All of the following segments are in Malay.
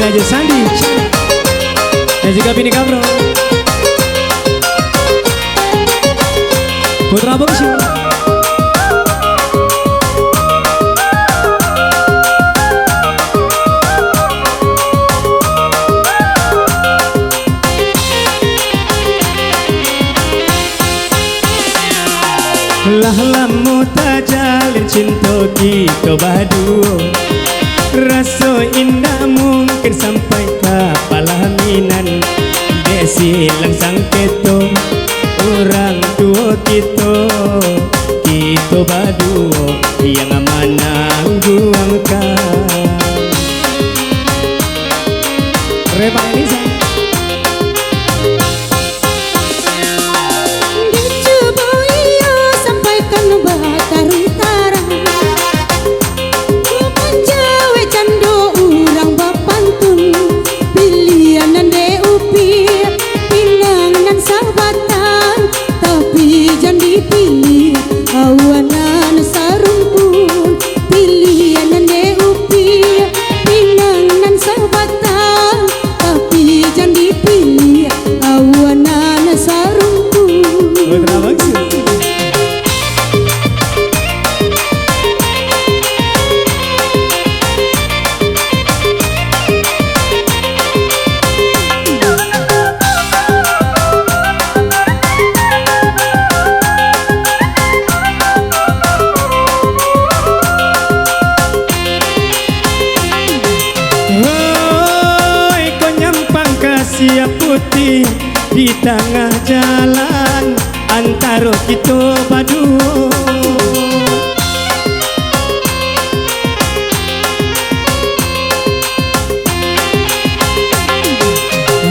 Raja Sandi dan juga Bini Kamro Putra Bungsu. Lah lamu tak jalin cinta kita berdua, rasa indah mungkin sampai ke palaminan. Desi langsang keto orang tua kita berdua yang menangguangkan. Rebang Elisa siap putih di tengah jalan antara kita berdua.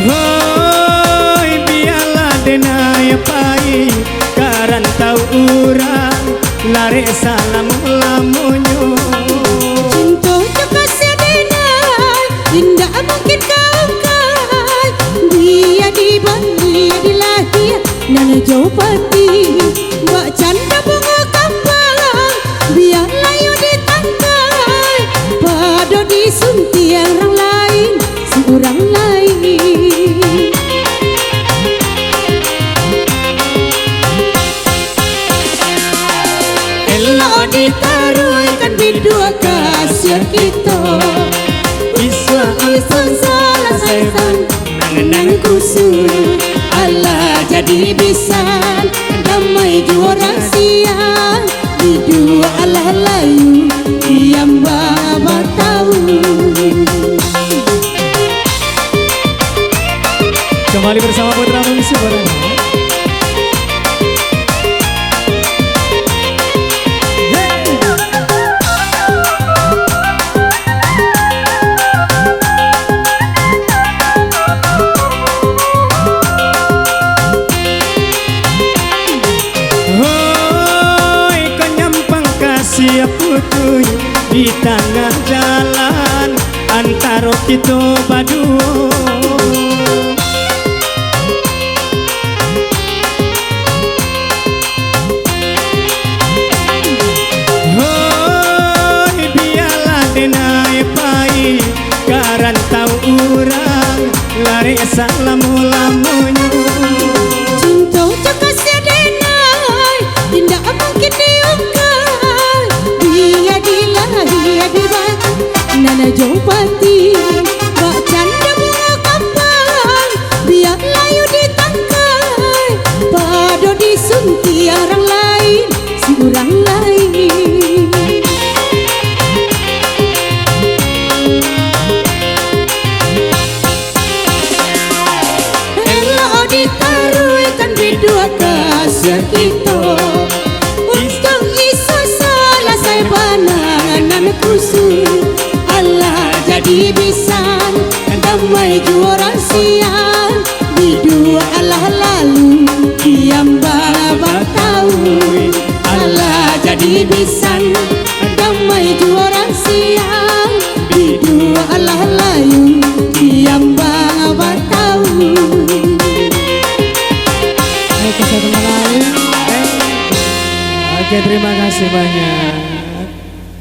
Hoi biarlah denai pai karan tahu orang lari salam lamunyo. Cinta juga sedenai indah mungkin kau dia dibagi di lahir dan jauh pati buat canda bunga kampang biar layu ditangkai pada disunti orang lain seorang lain. Elok ditaruhkan bidua kasih kita Iswa Alsan salah sayang Nangan kusur Allah jadi bisa damai juara siang di dua Allah layu yang baba tahu. Kembali bersama Putra Bungsu bareng. Siap putih di tengah jalan antara kita berdua. Hoi biarlah denai pai karan tahu orang lari salam lamunyo. Cinta juga sedenai indah mungkin diungkap dia dibaik nana jauh pati bak canda bunga kampang biar layu ditangkai pada disunti orang lain si orang lain. Elok ditaruhkan bidua kasih kita untuk isu salah saya panangan kusur Allah jadi bisa damai juara siang di dua Allah lalu yang baba tahu Allah jadi bisa damai juara siang di dua Allah lalu yang baba tahu. Oke, terima kasih banyak.